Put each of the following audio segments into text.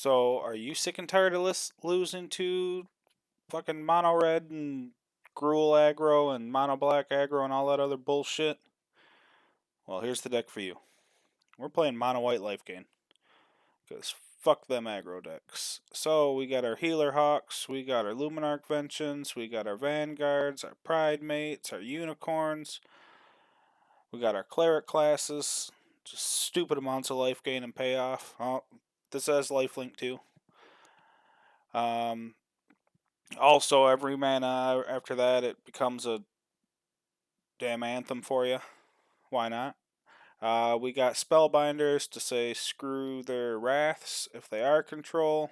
So, are you sick and tired of losing to fucking mono red and gruel aggro and mono black aggro and all that other bullshit? Well, here's the deck for you. We're playing mono white lifegain. Because fuck them aggro decks. So, we got our Healer Hawks, we got our Lunarch Ventures, we got our Vanguards, our Pridemates, our Unicorns. We got our Cleric Classes. Just stupid amounts of life gain and payoff. Oh, this has lifelink too. Also, every mana after that, it becomes a damn anthem for you. Why not? We got Spellbinders to say screw their wraths if they are control.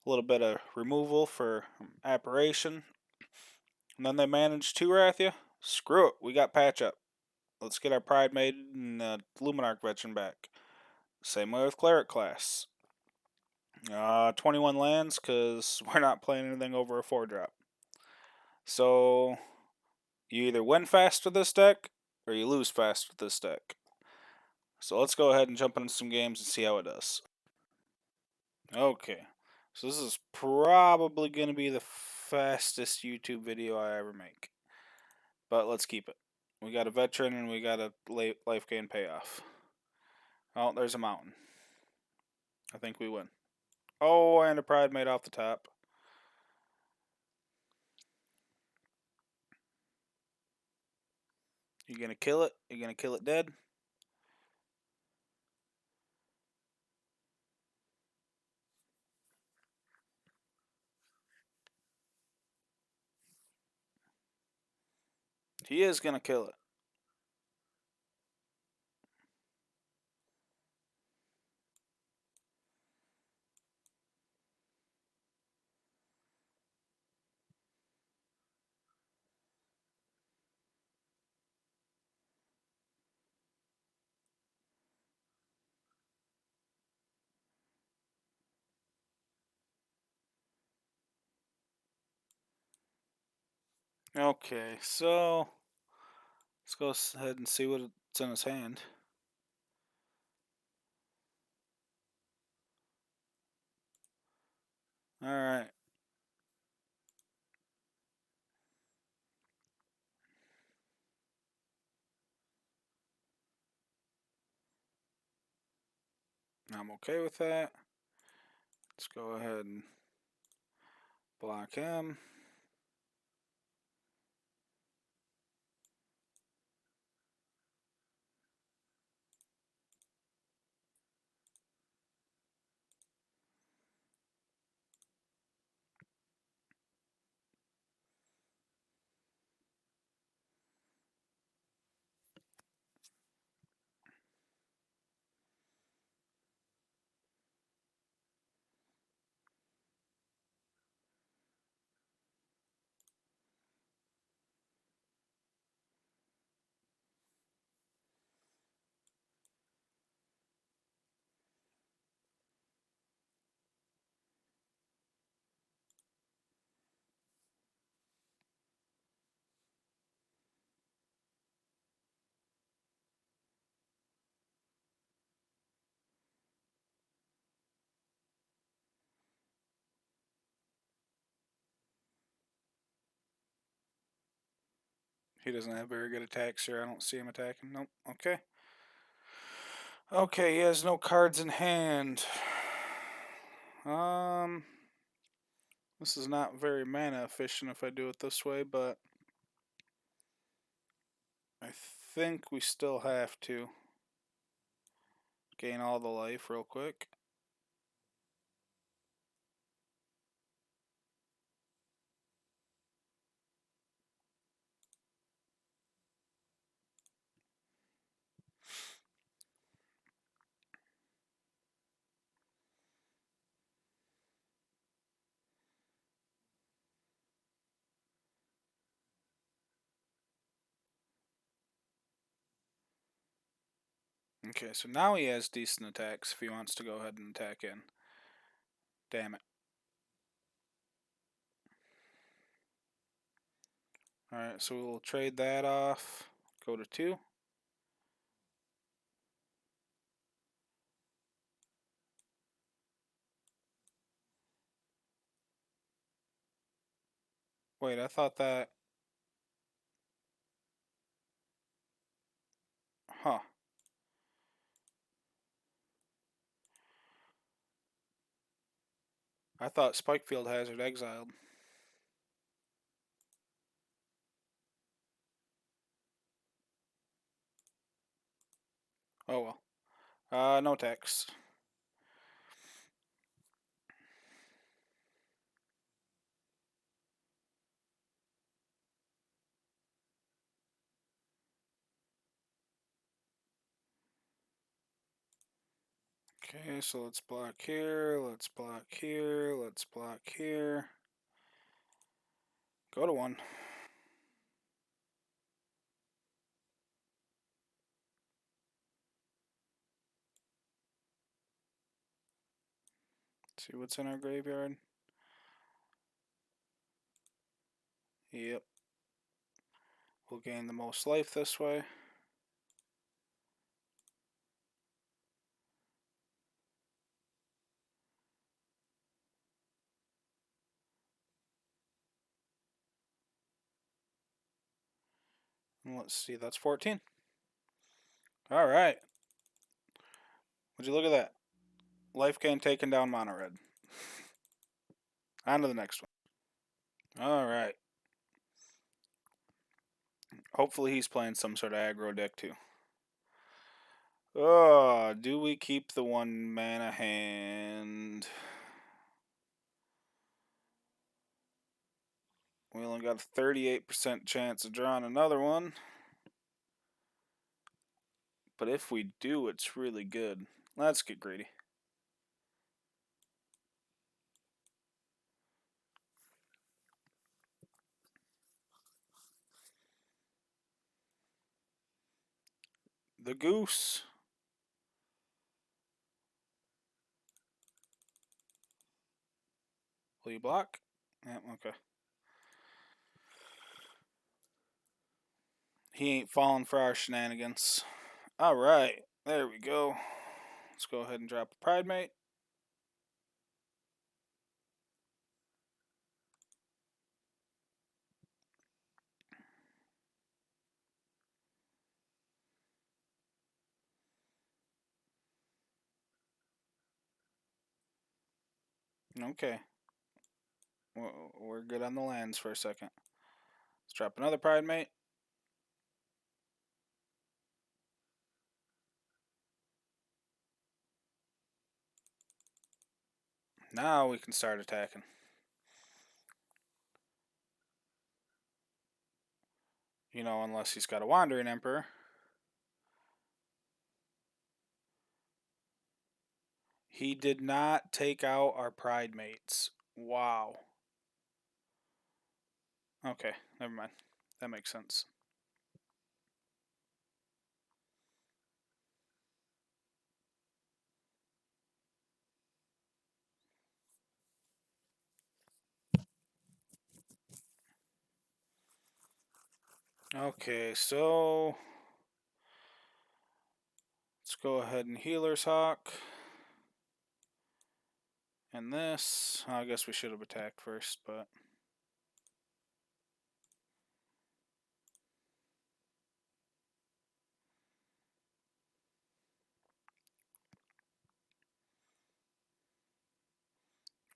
A little bit of removal for Apparition. And then they manage to wrath you. Screw it, we got patch up. Let's get our Pridemate and Lunarch Veteran back. Same way with Cleric Class. 21 lands, because we're not playing anything over a 4-drop. So, you either win fast with this deck, or you lose fast with this deck. So let's go ahead and jump into some games and see how it does. Okay, so this is probably going to be the fastest YouTube video I ever make. But let's keep it. We got a Veteran and we got a life gain payoff. Oh, there's a mountain. I think we win. Oh, and a Pridemate off the top. You gonna kill it? You gonna kill it dead? He is gonna kill it. Okay, so let's go ahead and see what's in his hand. Alright. I'm okay with that. Let's go ahead and block him. He doesn't have very good attacks here. I don't see him attacking. Nope. Okay. Okay, he has no cards in hand. This is not very mana efficient if I do it this way, but I think we still have to gain all the life real quick. Okay, so now he has decent attacks if he wants to go ahead and attack in. Damn it. Alright, so we'll trade that off. Go to 2. Wait, I thought that... Huh. I thought Spikefield Hazard exiled. Oh well. No text. Okay, so let's block here, let's block here, let's block here. Go to 1. See what's in our graveyard. Yep. We'll gain the most life this way. And let's see, that's 14. Alright. Would you look at that? Life gain taken down mono red. On to the next one. Alright. Hopefully he's playing some sort of aggro deck too. Oh, do we keep the 1 mana hand? We only got a 38% chance of drawing another one. But if we do, it's really good. Let's get greedy. The goose. Will you block? Yeah, okay. He ain't falling for our shenanigans. Alright, there we go. Let's go ahead and drop a Pridemate. Okay. We're good on the lands for a second. Let's drop another Pridemate. Now we can start attacking. You know, unless he's got a Wandering Emperor. He did not take out our Pridemates. Wow. Okay, never mind. That makes sense. Okay, so let's go ahead and Healer's Hawk. And this, I guess we should have attacked first, but...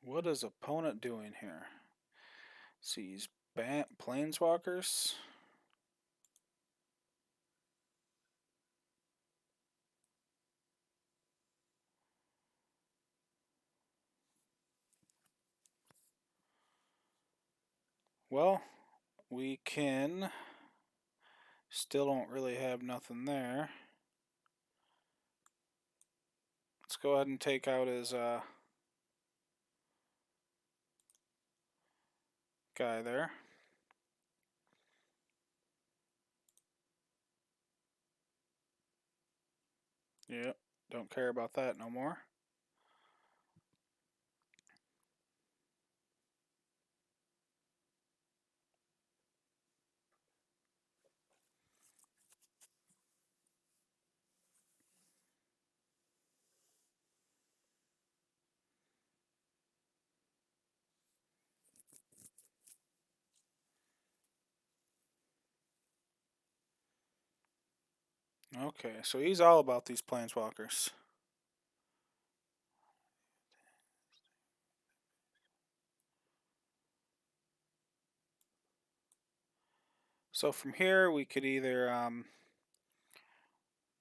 What is opponent doing here? See, he's Planeswalkers. Well, we can... Still don't really have nothing there. Let's go ahead and take out his guy there. Yep, don't care about that no more. Okay, so he's all about these planeswalkers. So from here, we could either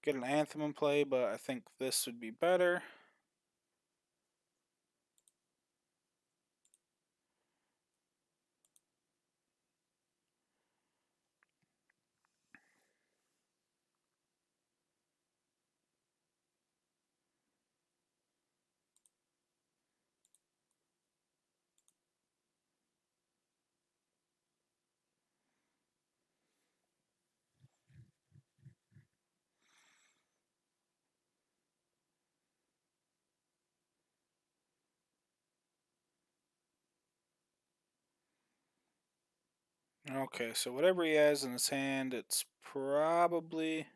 get an Anthem in play, but I think this would be better. Okay, so whatever he has in his hand, it's probably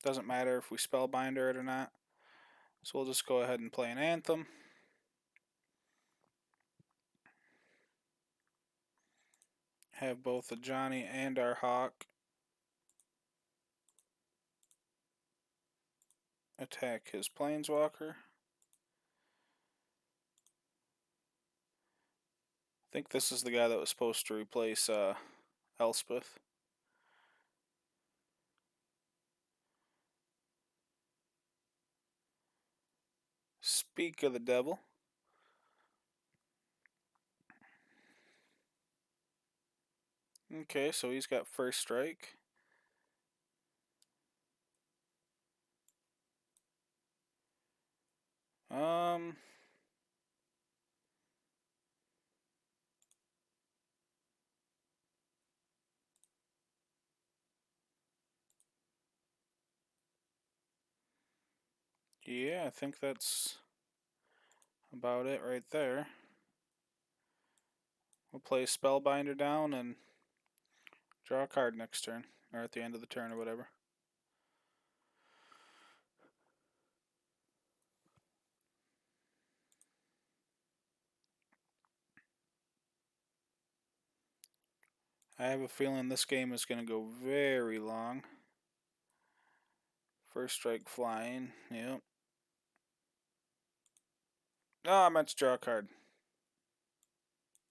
doesn't matter if we Spellbinder it or not. So we'll just go ahead and play an Anthem. Have both Ajani and our Hawk attack his Planeswalker. I think this is the guy that was supposed to replace Elspeth. Speak of the devil. Okay, so he's got first strike. Yeah, I think that's about it right there. We'll play Spellbinder down and draw a card next turn, or at the end of the turn or whatever. I have a feeling this game is going to go very long. First strike flying, yep. Oh, I meant to draw a card.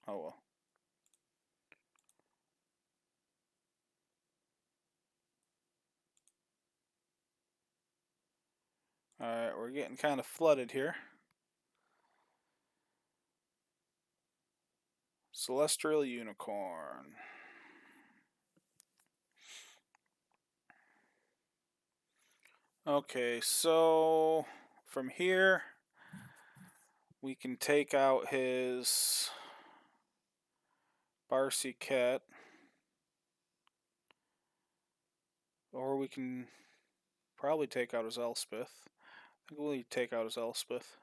Oh well. Alright, we're getting kind of flooded here. Celestial Unicorn. Okay, so from here we can take out his Barcy Cat, or we can probably take out his Elspeth. I think we'll take out his Elspeth.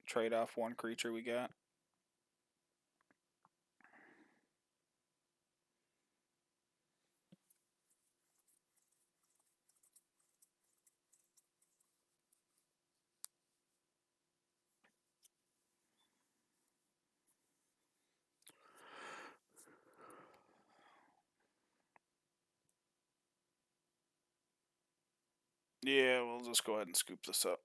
Trade off one creature we got. Yeah, we'll just go ahead and scoop this up.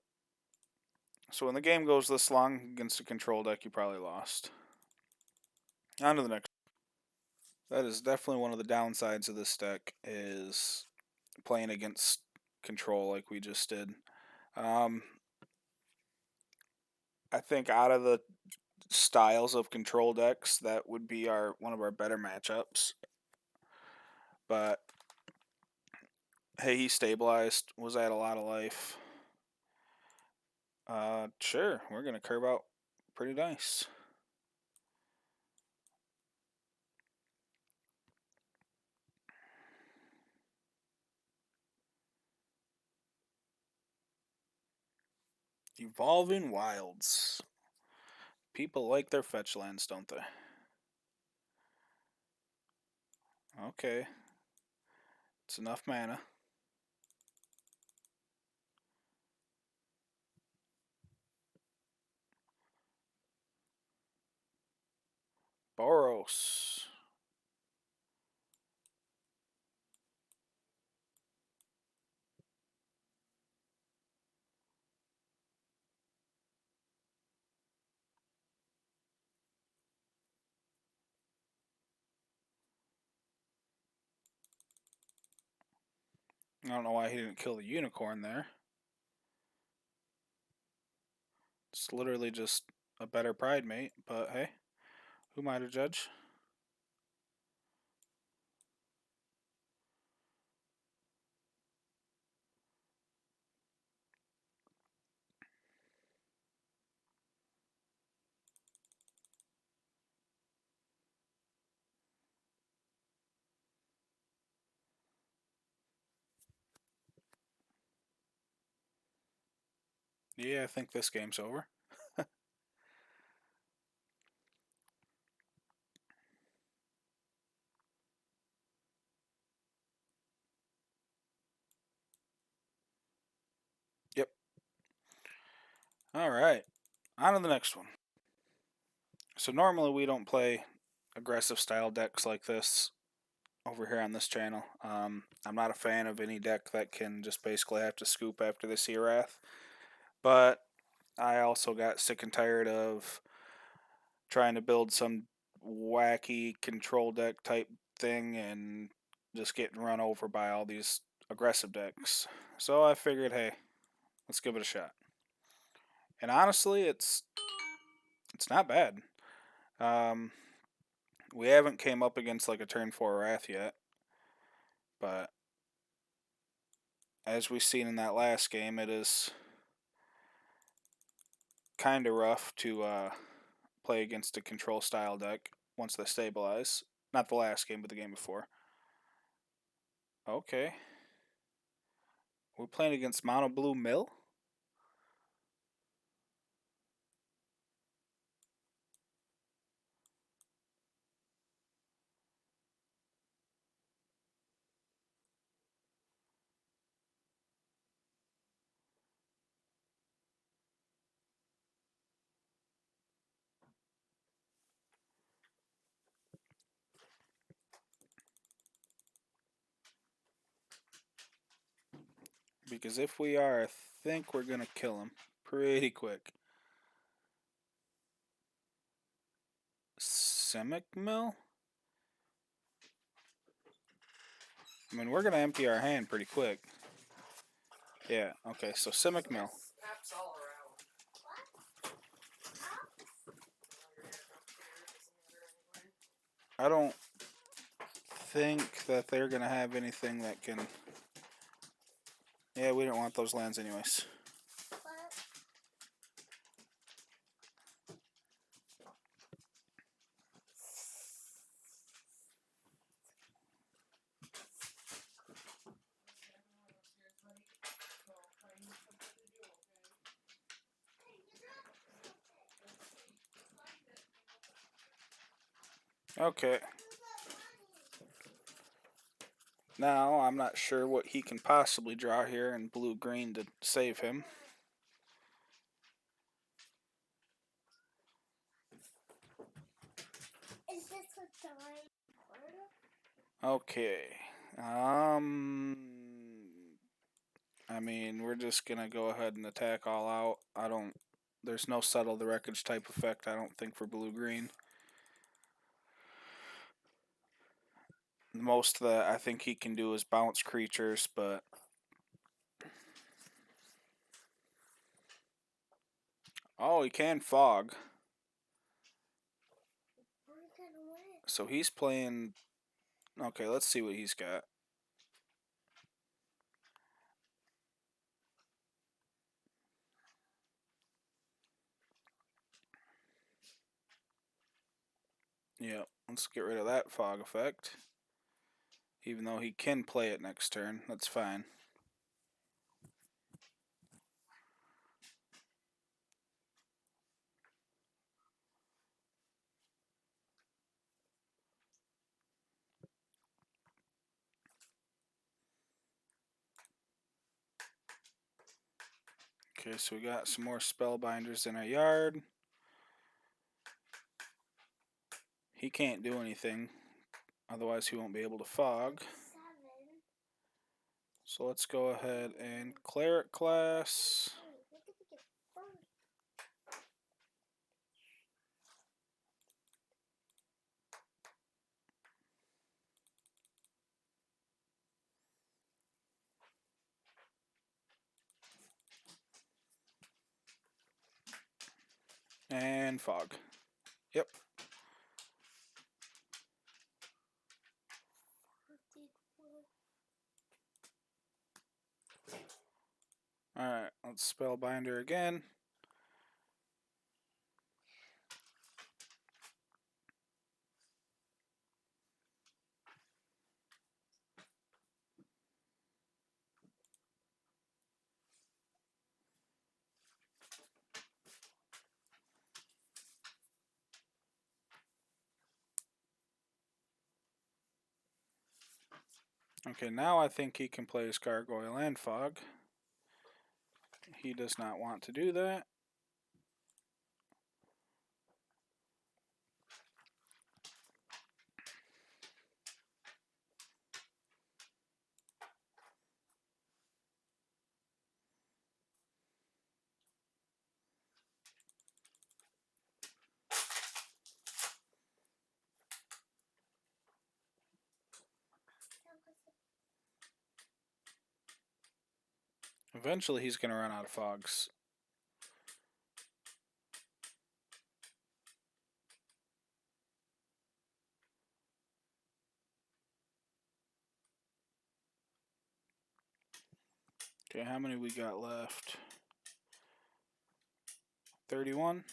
So when the game goes this long against a control deck, you probably lost. On to the next. That is definitely one of the downsides of this deck, is playing against control like we just did. I think out of the styles of control decks, that would be one of our better matchups. But hey, he stabilized, was at a lot of life. Sure, we're gonna curve out pretty nice. Evolving Wilds. People like their fetch lands, don't they? Okay. It's enough mana. Boros. I don't know why he didn't kill the unicorn there. It's literally just a better Pridemate, but hey, who am I to judge? Yeah, I think this game's over. Yep. Alright, on to the next one. So normally we don't play aggressive style decks like this over here on this channel. I'm not a fan of any deck that can just basically have to scoop after the Sea Wrath. But I also got sick and tired of trying to build some wacky control deck type thing and just getting run over by all these aggressive decks. So I figured, hey, let's give it a shot. And honestly, it's not bad. We haven't came up against like a turn 4 Wrath yet, but as we've seen in that last game, it is kind of rough to play against a control style deck once they stabilize. Not the last game, but the game before. Okay. We're playing against Mono Blue Mill? Because if we are, I think we're going to kill him pretty quick. Simic Mill? I mean, we're going to empty our hand pretty quick. Yeah, okay, so Simic Mill. I don't think that they're going to have anything that can... Yeah, we don't want those lands anyways. Okay. Now, I'm not sure what he can possibly draw here in blue-green to save him. Is this what the right Okay. I mean, we're just gonna go ahead and attack all out. There's no settle the wreckage type effect, I don't think, for blue-green. The most that I think he can do is bounce creatures, but... Oh, he can fog. So he's playing... Okay, let's see what he's got. Yep, let's get rid of that fog effect. Even though he can play it next turn, that's fine. Okay, so we got some more Spellbinders in our yard. He can't do anything, otherwise he won't be able to fog. 7. So let's go ahead and Cleric Class. Wait, what did we get first? And fog. Yep. Alright, let's Spellbinder again. Okay, now I think he can play his Gargoyle and Fog. He does not want to do that. Eventually he's going to run out of fogs. Okay, how many we got left? 31.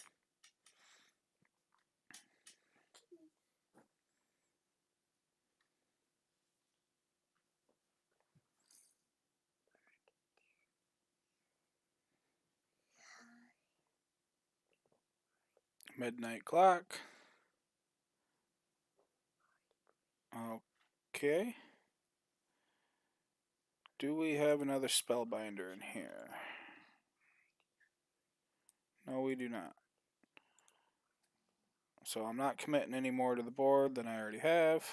Midnight Clock. Okay. Do we have another Spellbinder in here? No, we do not. So I'm not committing any more to the board than I already have.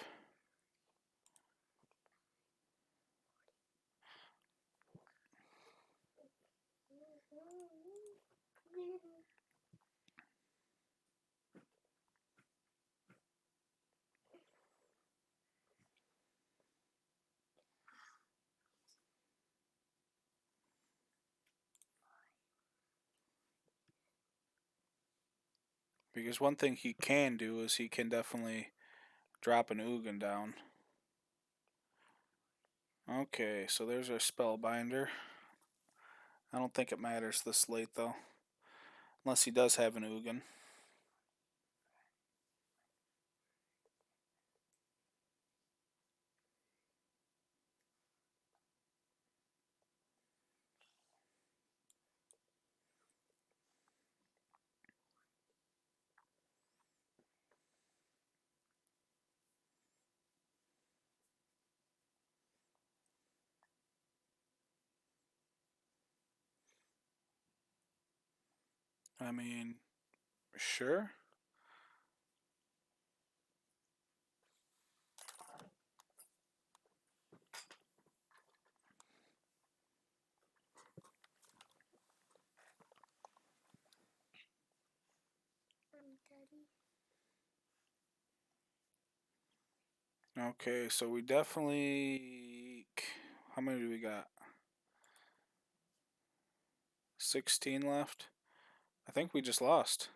Because one thing he can do is he can definitely drop an Ugin down. Okay, so there's our Spellbinder. I don't think it matters this late though. Unless he does have an Ugin. I mean, sure. Okay, so we definitely... How many do we got? 16 left? I think we just lost.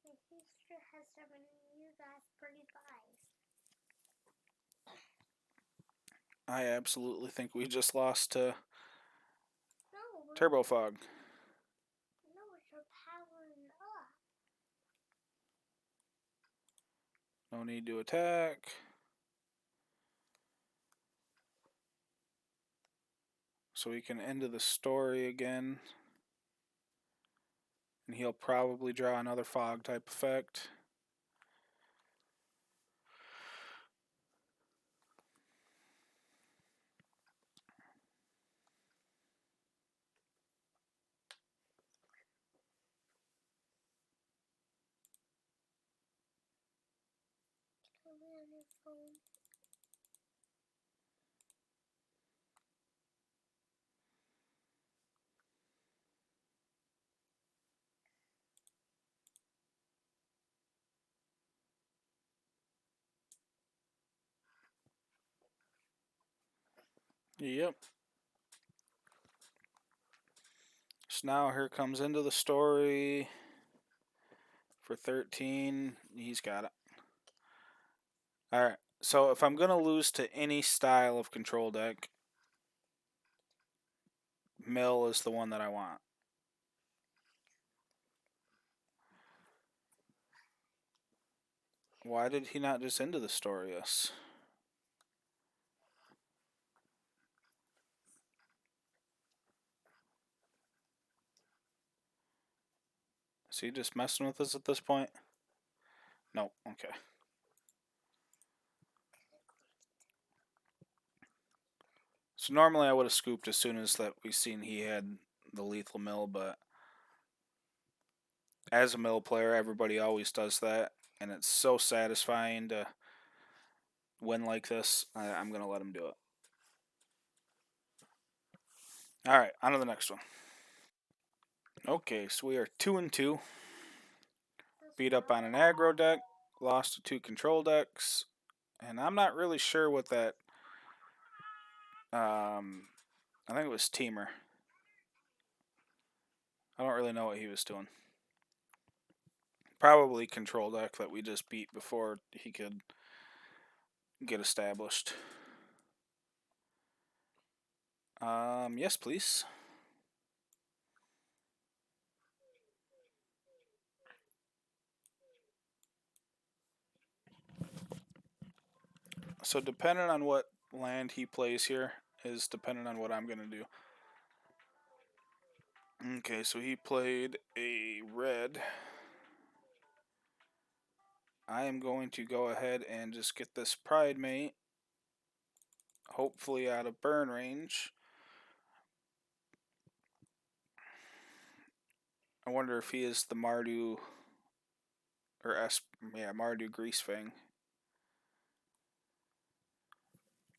My sister has 7 and you guys 35. I absolutely think we just lost to No, Turbo Fog. no, we're powering up. No need to attack. So we can end the story again. And he'll probably draw another fog type effect. his phone. Yep. So now here comes into the story for 13. He's got it. Alright, so if I'm going to lose to any style of control deck, Mill is the one that I want. Why did he not just end the story us? Is he just messing with us at this point? No, okay. So normally I would have scooped as soon as that we seen he had the lethal mill, but as a mill player, everybody always does that, and it's so satisfying to win like this. I'm going to let him do it. Alright, on to the next one. Okay, so we are 2-2. Beat up on an aggro deck, lost to 2 control decks, and I'm not really sure what that... I think it was Teamer. I don't really know what he was doing. Probably control deck that we just beat before he could get established. Yes, please. So depending on what land he plays here is dependent on what I'm going to do. Okay, so he played a red. I am going to go ahead and just get this Pridemate, hopefully out of burn range. I wonder if he is the Mardu, or Mardu Greasefang.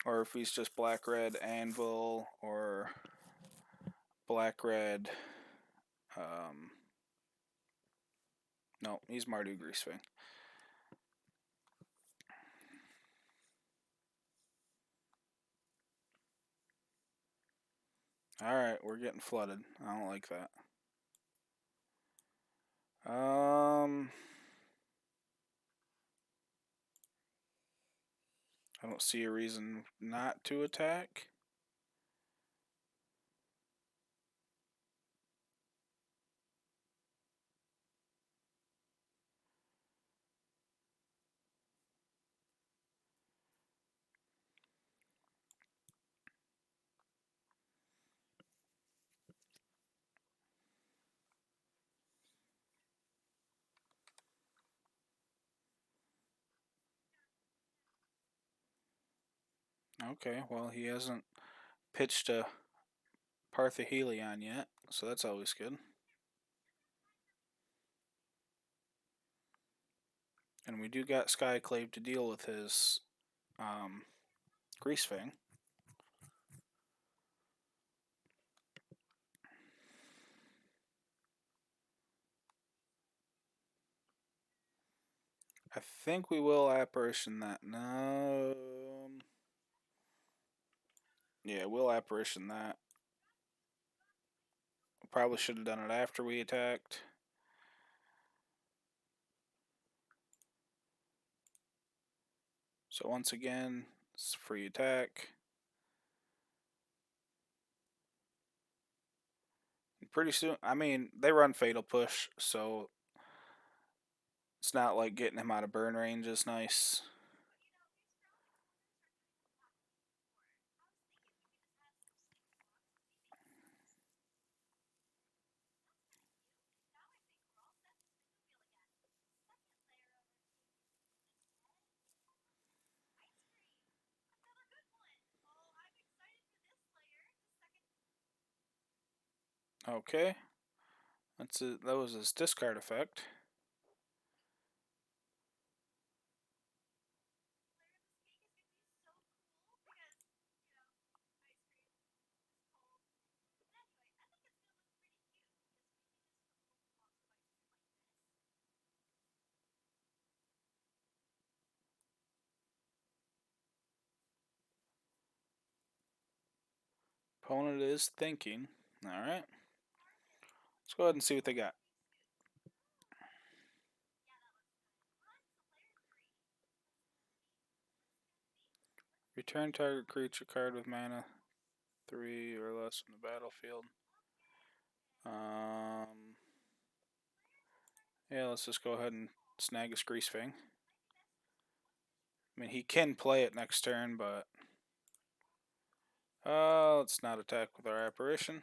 Or if he's just black-red Anvil, or black-red, no, he's Mardu Greasefang. Alright, we're getting flooded. I don't like that. I don't see a reason not to attack. Okay, well, he hasn't pitched a Parthahelion yet, so that's always good. And we do got Skyclave to deal with his Greasefang. I think we will Apparition that. No. Yeah, we'll Apparition that. Probably should have done it after we attacked. So once again, it's free attack. And pretty soon, I mean, they run Fatal Push, so it's not like getting him out of burn range is nice. Okay. That's it. That was his discard effect. Opponent is thinking. Alright. Let's go ahead and see what they got. Return target creature card with mana 3 or less from the battlefield. Yeah, let's just go ahead and snag his Greasefang. I mean, he can play it next turn, but let's not attack with our Apparition.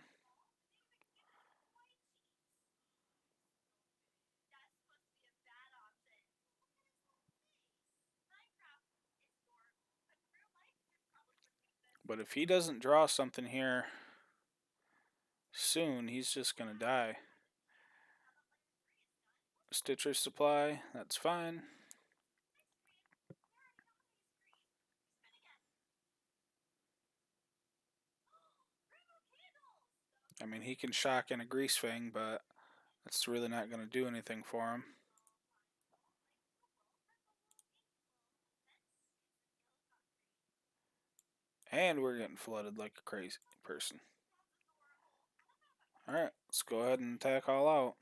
But if he doesn't draw something here soon, he's just going to die. Stitcher Supply, that's fine. I mean, he can shock in a Greasefang, but that's really not going to do anything for him. And we're getting flooded like a crazy person. Alright, let's go ahead and attack all out.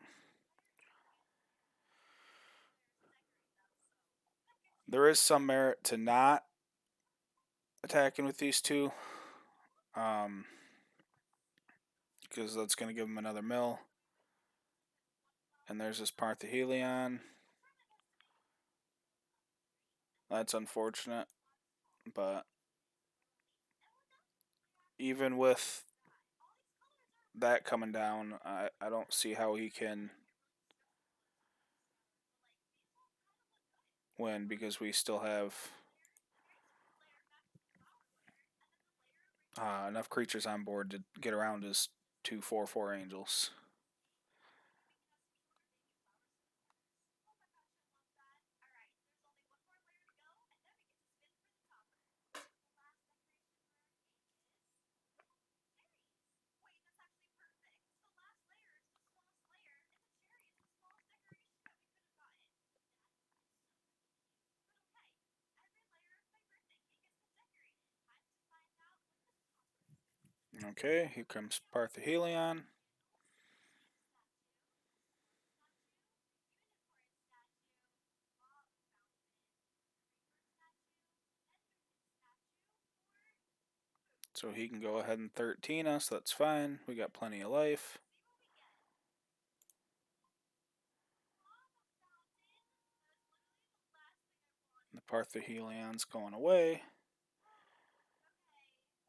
There is some merit to not attacking with these two. Because that's going to give him another mill. And there's this Parthahelion. That's unfortunate. But even with that coming down, I don't see how he can win, because we still have enough creatures on board to get around his 2/4/4 angels. Okay, here comes Parthahelion. So he can go ahead and 13 us, that's fine. We got plenty of life. The Parthahelion's going away.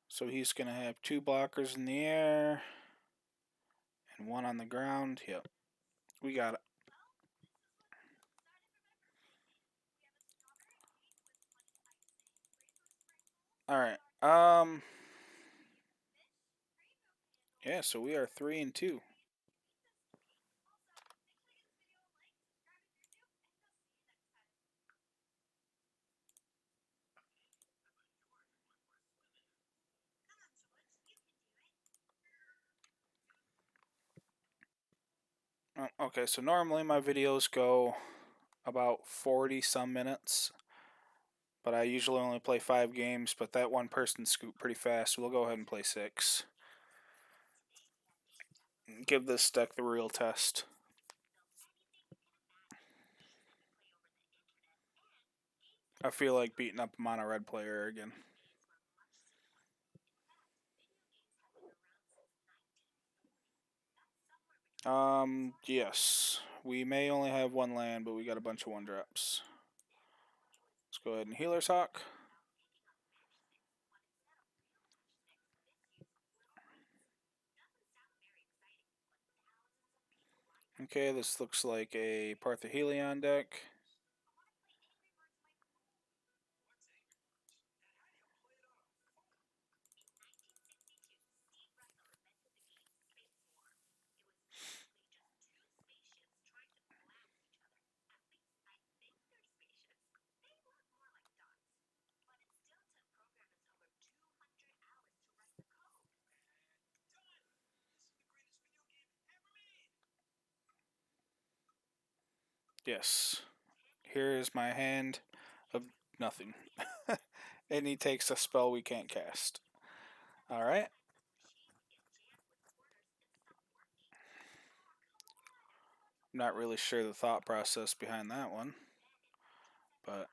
So he's going to have 2 blockers in the air and 1 on the ground. Yep, we got it. Alright, yeah, so we are 3-2. Okay, so normally my videos go about 40 some minutes, but I usually only play 5 games, but that one person scooped pretty fast, so we'll go ahead and play 6. Give this deck the real test. I feel like beating up a mono red player again. Yes. We may only have 1 land, but we got a bunch of 1-drops. Let's go ahead and Healer's Hawk. Okay, this looks like a Parthahelion deck. Yes. Here is my hand of nothing. And he takes a spell we can't cast. Alright. not really sure the thought process behind that one, but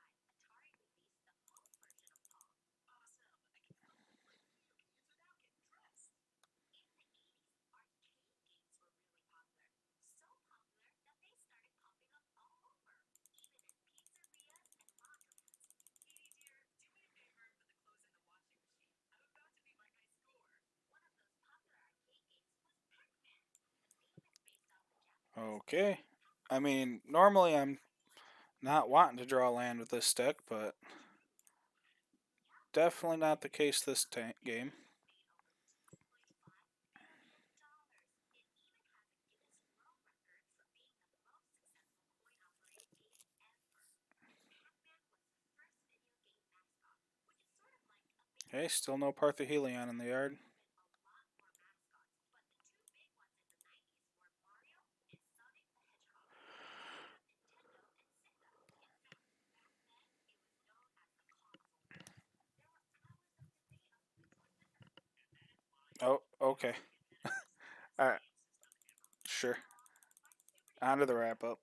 okay. I mean, normally I'm not wanting to draw land with this deck, but definitely not the case this game. Okay, still no Parthahelion in the yard. Oh, okay. Alright, sure. On to the wrap up.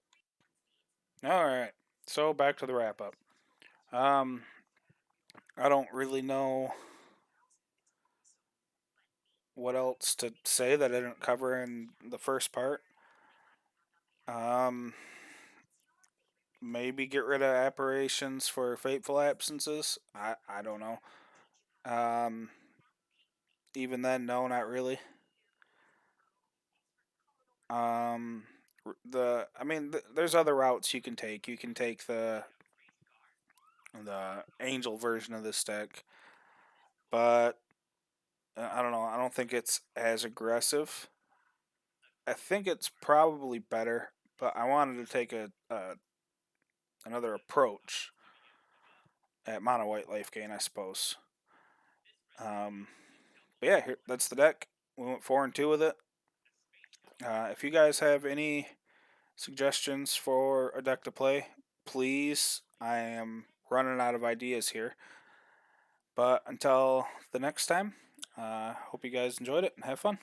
Alright, so back to the wrap up. I don't really know what else to say that I didn't cover in the first part. Um, maybe get rid of apparitions for fateful absences. I don't know. Um, even then, no, not really. Um, there's other routes you can take. You can take the angel version of this deck, but I don't know. I don't think it's as aggressive. I think it's probably better, but I wanted to take another approach at mono white life gain, I suppose. Um, but yeah, that's the deck. We went 4-2 with it. If you guys have any suggestions for a deck to play, please. I am running out of ideas here. But until the next time, hope you guys enjoyed it and have fun.